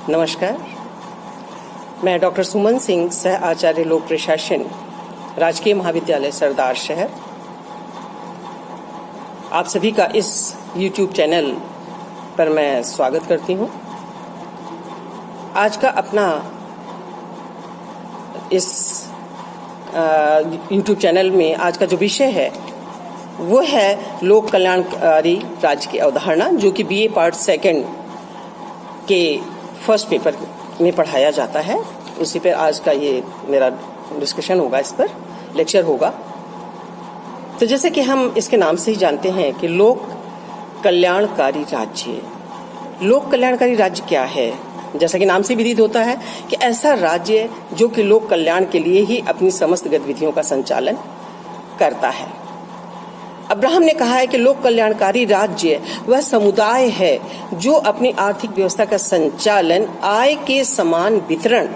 नमस्कार, मैं डॉक्टर सुमन सिंह, सह आचार्य लोक प्रशासन, राजकीय महाविद्यालय सरदार शहर, आप सभी का इस YouTube चैनल पर मैं स्वागत करती हूँ। आज का अपना इस YouTube चैनल में आज का जो विषय है वो है लोक कल्याणकारी राज्य की अवधारणा, जो कि BA पार्ट 2 के फर्स्ट पेपर में पढ़ाया जाता है। उसी पर आज का ये मेरा डिस्कशन होगा, इस पर लेक्चर होगा। तो जैसे कि हम इसके नाम से ही जानते हैं कि लोक कल्याणकारी राज्य, लोक कल्याणकारी राज्य क्या है? जैसा कि नाम से विदित होता है कि ऐसा राज्य जो कि लोक कल्याण के लिए ही अपनी समस्त गतिविधियों का संचालन करता है। अब्राहम ने कहा है कि लोक कल्याणकारी राज्य वह समुदाय है जो अपनी आर्थिक व्यवस्था का संचालन आय के समान वितरण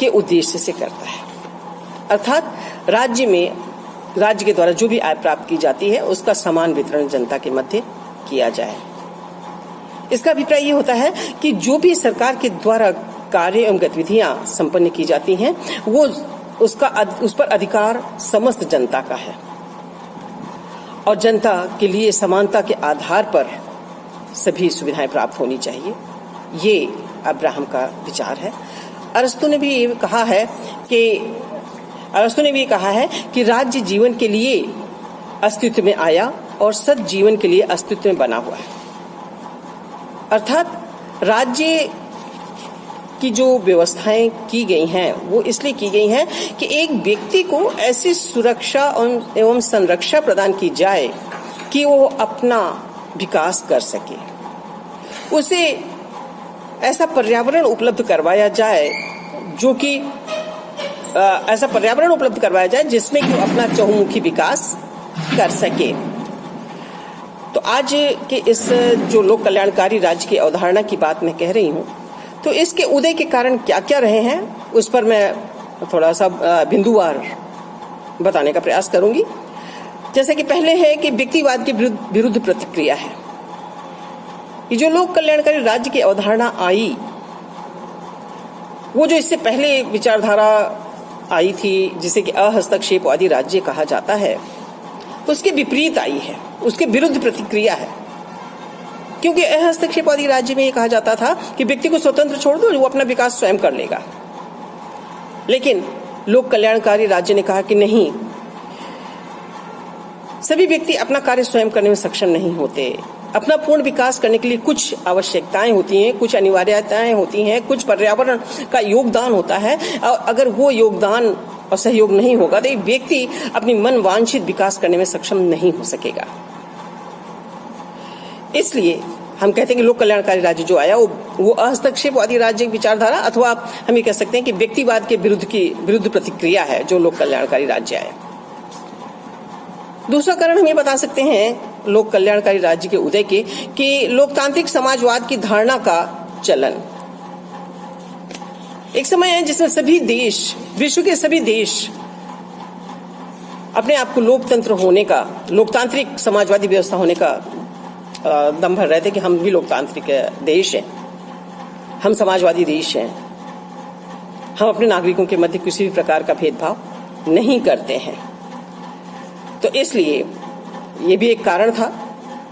के उद्देश्य से करता है। अर्थात राज्य के द्वारा जो भी आय प्राप्त की जाती है उसका समान वितरण जनता के मध्य किया जाए। इसका अभिप्राय ये होता है कि जो भी सरकार के द्वारा कार्य एवं गतिविधियां संपन्न की जाती हैं वो उस पर अधिकार समस्त जनता का है और जनता के लिए समानता के आधार पर सभी सुविधाएं प्राप्त होनी चाहिए। ये अब्राहम का विचार है। अरस्तु ने भी कहा है कि राज्य जीवन के लिए अस्तित्व में आया और सद जीवन के लिए अस्तित्व में बना हुआ है। अर्थात राज्य की जो व्यवस्थाएं की गई हैं वो इसलिए की गई हैं कि एक व्यक्ति को ऐसी सुरक्षा एवं संरक्षा प्रदान की जाए कि वो अपना विकास कर सके, उसे ऐसा पर्यावरण उपलब्ध करवाया जाए जिसमें कि वो अपना चहुमुखी विकास कर सके। तो आज के इस जो लोक कल्याणकारी राज्य की अवधारणा की बात मैं कह रही हूँ, तो इसके उदय के कारण क्या क्या रहे हैं उस पर मैं थोड़ा सा बिंदुवार बताने का प्रयास करूंगी। जैसे कि पहले है कि व्यक्तिवाद के विरुद्ध प्रतिक्रिया है। ये जो लोक कल्याणकारी राज्य की अवधारणा आई, वो जो इससे पहले विचारधारा आई थी जिसे कि अहस्तक्षेपवादी राज्य कहा जाता है, उसके विपरीत आई है, उसके विरुद्ध प्रतिक्रिया है। क्योंकि हस्तक्षेपवादी राज्य में ये कहा जाता था कि व्यक्ति को स्वतंत्र छोड़ दो, वो अपना विकास स्वयं कर लेगा। लेकिन लोक कल्याणकारी राज्य ने कहा कि नहीं, सभी व्यक्ति अपना कार्य स्वयं करने में सक्षम नहीं होते। अपना पूर्ण विकास करने के लिए कुछ आवश्यकताएं होती हैं, कुछ अनिवार्यताएं होती हैं, कुछ पर्यावरण का योगदान होता है। और अगर वो योगदान और सहयोग नहीं होगा तो एक व्यक्ति अपनी मन वांछित विकास करने में सक्षम नहीं हो सकेगा। इसलिए हम कहते हैं कि लोक कल्याणकारी राज्य जो आया वो हस्तक्षेपवादी राज्य की विचारधारा, अथवा हम ये कह सकते हैं कि व्यक्तिवाद के विरुद्ध प्रतिक्रिया है जो लोक कल्याणकारी राज्य आया। दूसरा कारण हम ये बता सकते हैं लोक कल्याणकारी राज्य के उदय के कि लोकतांत्रिक समाजवाद की धारणा का चलन। एक समय है जिसमें सभी देश, विश्व के सभी देश अपने आप को लोकतांत्रिक समाजवादी व्यवस्था होने का दम भर रहे थे कि हम भी लोकतांत्रिक देश हैं, हम समाजवादी देश हैं, हम अपने नागरिकों के मध्य किसी भी प्रकार का भेदभाव नहीं करते हैं। तो इसलिए ये भी एक कारण था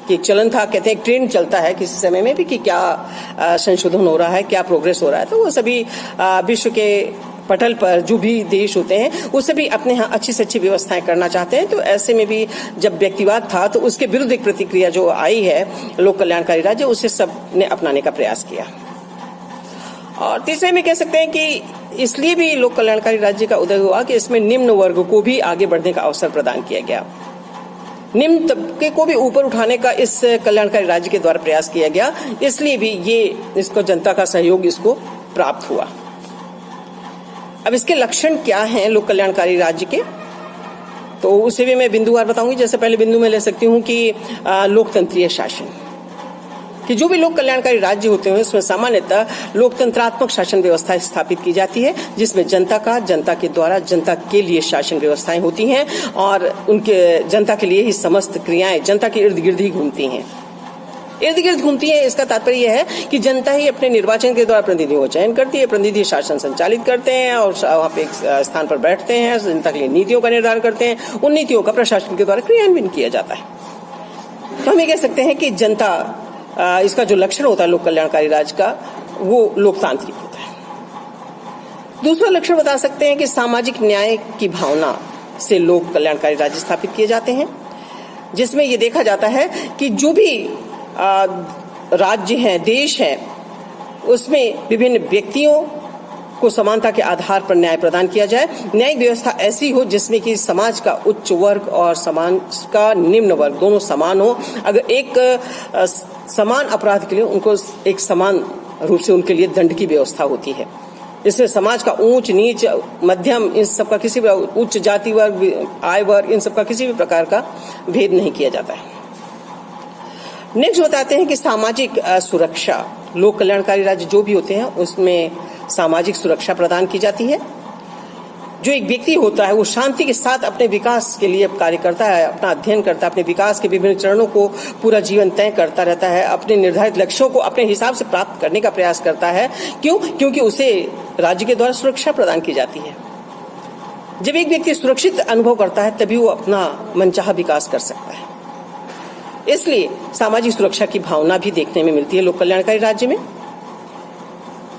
कि एक चलन था, कहते हैं एक ट्रेंड चलता है किसी समय में भी कि क्या संशोधन हो रहा है, क्या प्रोग्रेस हो रहा है। तो वो सभी विश्व के पटल पर जो भी देश होते हैं वो सभी अपने यहाँ अच्छी से अच्छी व्यवस्थाएं करना चाहते हैं। तो ऐसे में भी जब व्यक्तिवाद था तो उसके विरुद्ध एक प्रतिक्रिया जो आई है लोक कल्याणकारी राज्य, उसे सब ने अपनाने का प्रयास किया। और तीसरे में कह सकते हैं कि इसलिए भी लोक कल्याणकारी राज्य का उदय हुआ कि इसमें निम्न वर्ग को भी आगे बढ़ने का अवसर प्रदान किया गया। निम्न तबके को भी ऊपर उठाने का इस कल्याणकारी राज्य के द्वारा प्रयास किया गया, इसलिए भी इसको जनता का सहयोग इसको प्राप्त हुआ। अब इसके लक्षण क्या हैं लोक कल्याणकारी राज्य के, तो उसे भी मैं बिंदुवार बताऊंगी। जैसे पहले बिंदु में ले सकती हूँ कि लोकतंत्रीय शासन, कि जो भी लोक कल्याणकारी राज्य होते हैं उसमें सामान्यतः लोकतंत्रात्मक शासन व्यवस्था स्थापित की जाती है, जिसमें जनता के द्वारा जनता के लिए शासन व्यवस्थाएं होती हैं और उनके जनता के लिए ही समस्त क्रियाएं जनता के इर्द गिर्द ही घूमती हैं। इर्द गिर्द घूमती है। इसका तात्पर्य यह है कि जनता ही अपने निर्वाचन के द्वारा प्रतिनिधियों का चयन करती है, प्रतिनिधि शासन संचालित करते हैं और वहां पे एक स्थान पर बैठते हैं, जनता के लिए नीतियों का निर्धारण करते हैं, उन नीतियों का प्रशासन के द्वारा क्रियान्वयन किया जाता है। तो हम ये कह सकते हैं कि जनता, इसका जो लक्षण होता है लोक कल्याणकारी राज्य का, वो लोकतांत्रिक होता है। दूसरा लक्षण बता सकते हैं कि सामाजिक न्याय की भावना से लोक कल्याणकारी राज्य स्थापित किए जाते हैं, जिसमें ये देखा जाता है कि जो भी राज्य हैं, देश है, उसमें विभिन्न व्यक्तियों को समानता के आधार पर न्याय प्रदान किया जाए। न्यायिक व्यवस्था ऐसी हो जिसमें कि समाज का उच्च वर्ग और समाज का निम्न वर्ग दोनों समान हो। अगर एक समान अपराध के लिए उनको एक समान रूप से उनके लिए दंड की व्यवस्था होती है। इसमें समाज का ऊंच नीच मध्यम इन सबका किसी भी, उच्च जाति वर्ग, आय वर्ग, इन सबका किसी भी प्रकार का भेद नहीं किया जाता है। नेक्स्ट बताते हैं कि सामाजिक सुरक्षा, लोक कल्याणकारी राज्य जो भी होते हैं उसमें सामाजिक सुरक्षा प्रदान की जाती है। जो एक व्यक्ति होता है वो शांति के साथ अपने विकास के लिए कार्य करता है, अपना अध्ययन करता है, अपने विकास के विभिन्न चरणों को पूरा जीवन तय करता रहता है, अपने निर्धारित लक्ष्यों को अपने हिसाब से प्राप्त करने का प्रयास करता है। क्यों? क्योंकि उसे राज्य के द्वारा सुरक्षा प्रदान की जाती है। जब एक व्यक्ति सुरक्षित अनुभव करता है तभी वो अपना मनचाहा विकास कर सकता है। इसलिए सामाजिक सुरक्षा की भावना भी देखने में मिलती है लोक कल्याणकारी राज्य में।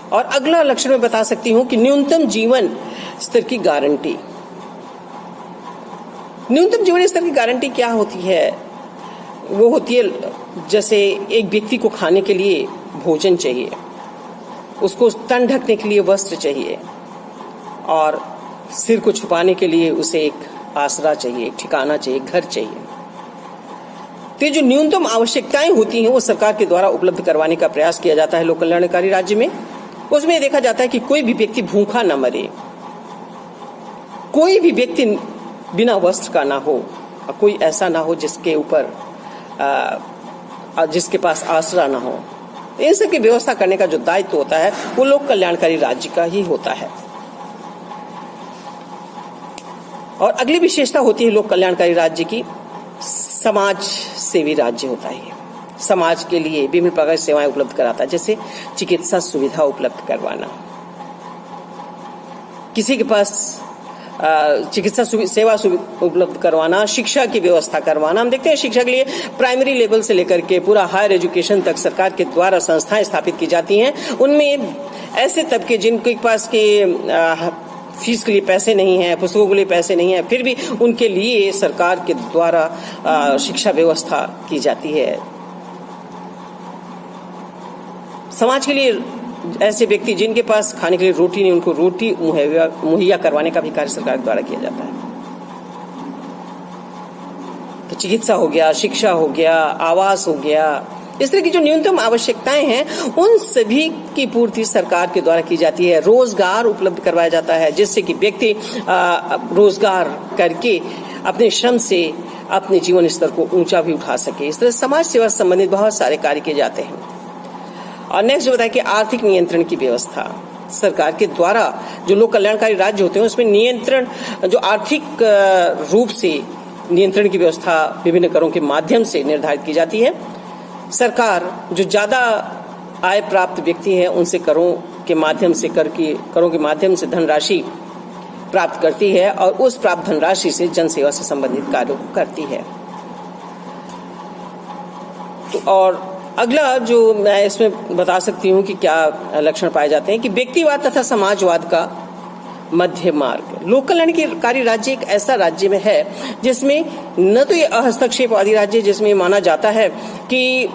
और अगला लक्षण मैं बता सकती हूं कि न्यूनतम जीवन स्तर की गारंटी। न्यूनतम जीवन स्तर की गारंटी क्या होती है? वो होती है जैसे एक व्यक्ति को खाने के लिए भोजन चाहिए, उसको तन ढकने के लिए वस्त्र चाहिए और सिर को छुपाने के लिए उसे एक आसरा चाहिए, एक ठिकाना चाहिए, घर चाहिए। तो ये जो न्यूनतम आवश्यकताएं होती हैं वो सरकार के द्वारा उपलब्ध करवाने का प्रयास किया जाता है लोक कल्याणकारी राज्य में। उसमें देखा जाता है कि कोई भी व्यक्ति भूखा न मरे, कोई भी व्यक्ति बिना वस्त्र का ना हो, और कोई ऐसा ना हो जिसके ऊपर जिसके पास आसरा ना हो। इन सब की व्यवस्था करने का जो दायित्व होता है वो लोक कल्याणकारी राज्य का ही होता है। और अगली विशेषता होती है लोक कल्याणकारी राज्य की, समाज सेवी राज्य होता है। समाज के लिए विभिन्न प्रकार की सेवाएं उपलब्ध कराता है, जैसे चिकित्सा सुविधा उपलब्ध करवाना, किसी के पास चिकित्सा सेवा उपलब्ध करवाना, शिक्षा की व्यवस्था करवाना। हम देखते हैं शिक्षा के लिए प्राइमरी लेवल से लेकर के पूरा हायर एजुकेशन तक सरकार के द्वारा संस्थाएं स्थापित की जाती हैं। उनमें ऐसे तबके जिनके पास के फीस के लिए पैसे नहीं है, पुस्तकों के लिए पैसे नहीं है, फिर भी उनके लिए सरकार के द्वारा शिक्षा व्यवस्था की जाती है। समाज के लिए ऐसे व्यक्ति जिनके पास खाने के लिए रोटी नहीं, उनको रोटी मुहैया करवाने का भी कार्य सरकार द्वारा किया जाता है। तो चिकित्सा हो गया, शिक्षा हो गया, आवास हो गया, इस तरह की जो न्यूनतम आवश्यकताएं हैं उन सभी की पूर्ति सरकार के द्वारा की जाती है। रोजगार उपलब्ध करवाया जाता है जिससे कि व्यक्ति रोजगार करके अपने श्रम से अपने जीवन स्तर को ऊंचा भी उठा सके। इस तरह समाज सेवा से संबंधित बहुत सारे कार्य किए जाते हैं। और नेक्स्ट जो बताया कि आर्थिक नियंत्रण की व्यवस्था सरकार के द्वारा जो लोक कल्याणकारी राज्य होते हैं उसमें नियंत्रण, जो आर्थिक रूप से नियंत्रण की व्यवस्था विभिन्न करों के माध्यम से निर्धारित की जाती है। सरकार जो ज्यादा आय प्राप्त व्यक्ति हैं उनसे करों के माध्यम से धनराशि प्राप्त करती है और उस प्राप्त धनराशि से जनसेवा से संबंधित कार्यों को करती है। तो और अगला जो मैं इसमें बता सकती हूँ कि क्या लक्षण पाए जाते हैं कि व्यक्तिवाद तथा समाजवाद का मध्य मार्ग। लोक कल्याणकारी राज्य एक ऐसा राज्य में है जिसमें न तो ये हस्तक्षेपवादी राज्य जिसमें माना जाता है कि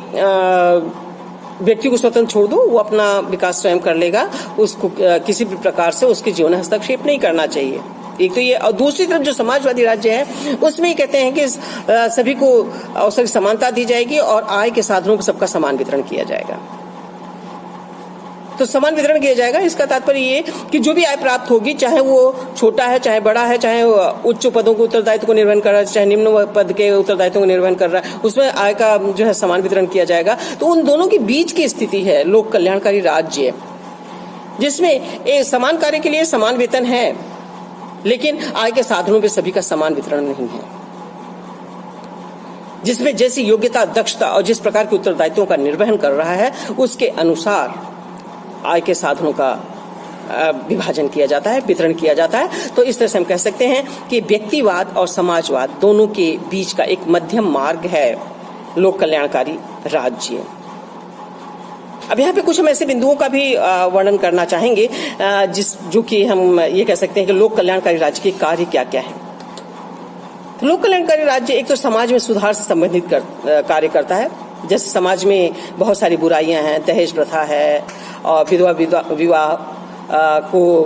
व्यक्ति को स्वतंत्र छोड़ दो, वो अपना विकास स्वयं कर लेगा, उसको किसी भी प्रकार से उसके जीवन में हस्तक्षेप नहीं करना चाहिए। एक तो ये, और दूसरी तरफ जो समाजवादी राज्य है उसमें ये कहते हैं कि सभी को अवसर की समानता दी जाएगी और आय के साधनों को सबका समान वितरण किया जाएगा। तो समान वितरण किया जाएगा, इसका तात्पर्य ये कि जो भी आय प्राप्त होगी, चाहे वो छोटा है, चाहे बड़ा है, चाहे उच्च पदों के उत्तरदायित्व को निर्वहन कर रहा है, चाहे निम्न पद के उत्तरदायित्व को निर्वहन कर रहा है, उसमें आय का जो है समान वितरण किया जाएगा। तो उन दोनों के बीच की स्थिति है लोक कल्याणकारी राज्य, जिसमें एक समान कार्य के लिए समान वेतन है लेकिन आय के साधनों पे सभी का समान वितरण नहीं है। जिसमें जैसी योग्यता, दक्षता और जिस प्रकार के उत्तरदायित्वों का निर्वहन कर रहा है उसके अनुसार आय के साधनों का विभाजन किया जाता है, वितरण किया जाता है। तो इस तरह से हम कह सकते हैं कि व्यक्तिवाद और समाजवाद दोनों के बीच का एक मध्यम मार्ग है लोक कल्याणकारी राज्य। अब यहाँ पे कुछ हम ऐसे बिंदुओं का भी वर्णन करना चाहेंगे जो कि हम ये कह सकते हैं कि लोक कल्याणकारी राज्य के कार्य क्या क्या है। तो लोक कल्याणकारी राज्य एक तो समाज में सुधार से संबंधित कार्य करता है। जैसे समाज में बहुत सारी बुराइयां हैं, दहेज प्रथा है और विधवा विवाह को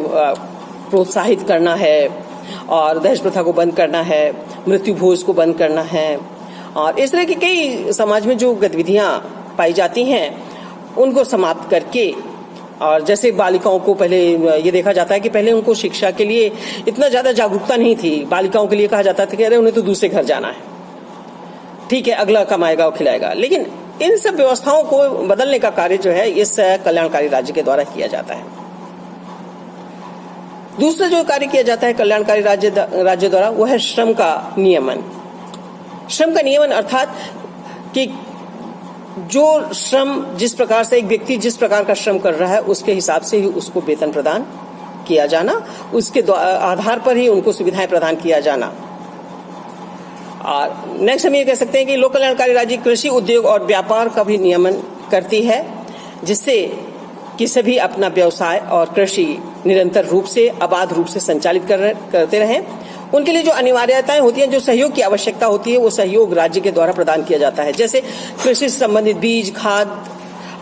प्रोत्साहित करना है और दहेज प्रथा को बंद करना है, मृत्यु भोज को बंद करना है और इस तरह की कई समाज में जो गतिविधियां पाई जाती हैं उनको समाप्त करके, और जैसे बालिकाओं को पहले ये देखा जाता है कि पहले उनको शिक्षा के लिए इतना ज्यादा जागरूकता नहीं थी। बालिकाओं के लिए कहा जाता था कि अरे उन्हें तो दूसरे घर जाना है, ठीक है, अगला कमाएगा और खिलाएगा। लेकिन इन सब व्यवस्थाओं को बदलने का कार्य जो है इस कल्याणकारी राज्य के द्वारा किया जाता है। दूसरा जो कार्य किया जाता है कल्याणकारी राज्य द्वारा वो है श्रम का नियमन। श्रम का नियमन अर्थात कि जो श्रम, जिस प्रकार से एक व्यक्ति जिस प्रकार का श्रम कर रहा है उसके हिसाब से ही उसको वेतन प्रदान किया जाना, उसके आधार पर ही उनको सुविधाएं प्रदान किया जाना। और नेक्स्ट हम ये कह सकते हैं कि लोक कल्याणकारी राज्य कृषि, उद्योग और व्यापार का भी नियमन करती है, जिससे कि सभी अपना व्यवसाय और कृषि निरंतर रूप से, अबाध रूप से संचालित करते रहें। उनके लिए जो अनिवार्यताएं होती हैं, जो सहयोग की आवश्यकता होती है, वो सहयोग राज्य के द्वारा प्रदान किया जाता है। जैसे कृषि से संबंधित बीज, खाद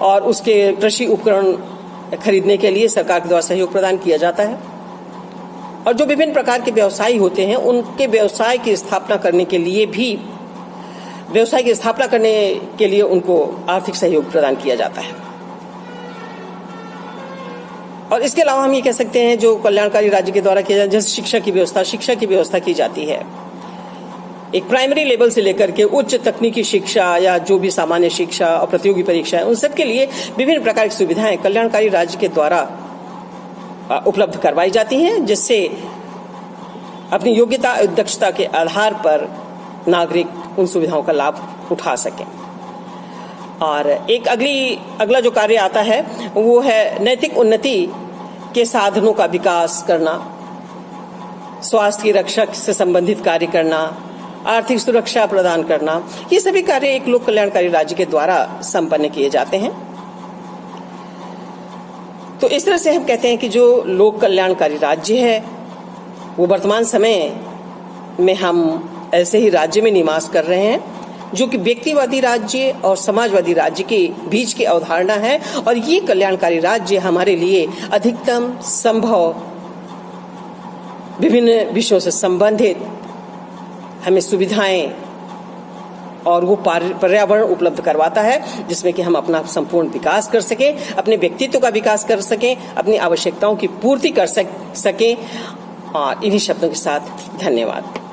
और उसके कृषि उपकरण खरीदने के लिए सरकार के द्वारा सहयोग प्रदान किया जाता है। और जो विभिन्न प्रकार के व्यवसायी होते हैं उनके व्यवसाय की स्थापना करने के लिए उनको आर्थिक सहयोग प्रदान किया जाता है। और इसके अलावा हम ये कह सकते हैं जो कल्याणकारी राज्य के द्वारा किया जाता है, जैसे शिक्षा की व्यवस्था की जाती है। एक प्राइमरी लेवल से लेकर के उच्च तकनीकी शिक्षा या जो भी सामान्य शिक्षा और प्रतियोगी परीक्षा है, उन सब के लिए विभिन्न प्रकार की सुविधाएं कल्याणकारी राज्य के द्वारा उपलब्ध करवाई जाती हैं, जिससे अपनी योग्यता और दक्षता के आधार पर नागरिक उन सुविधाओं का लाभ उठा सकें। और एक अगला जो कार्य आता है वो है नैतिक उन्नति के साधनों का विकास करना, स्वास्थ्य की रक्षा से संबंधित कार्य करना, आर्थिक सुरक्षा प्रदान करना। ये सभी कार्य एक लोक कल्याणकारी राज्य के द्वारा संपन्न किए जाते हैं। तो इस तरह से हम कहते हैं कि जो लोक कल्याणकारी राज्य है वो वर्तमान समय में हम ऐसे ही राज्य में निवास कर रहे हैं जो कि व्यक्तिवादी राज्य और समाजवादी राज्य के बीच की अवधारणा है। और ये कल्याणकारी राज्य हमारे लिए अधिकतम संभव विभिन्न विषयों से संबंधित हमें सुविधाएं और वो पर्यावरण उपलब्ध करवाता है, जिसमें कि हम अपना संपूर्ण विकास कर सकें, अपने व्यक्तित्व का विकास कर सकें, अपनी आवश्यकताओं की पूर्ति कर सकें। और इन्हीं शब्दों के साथ धन्यवाद।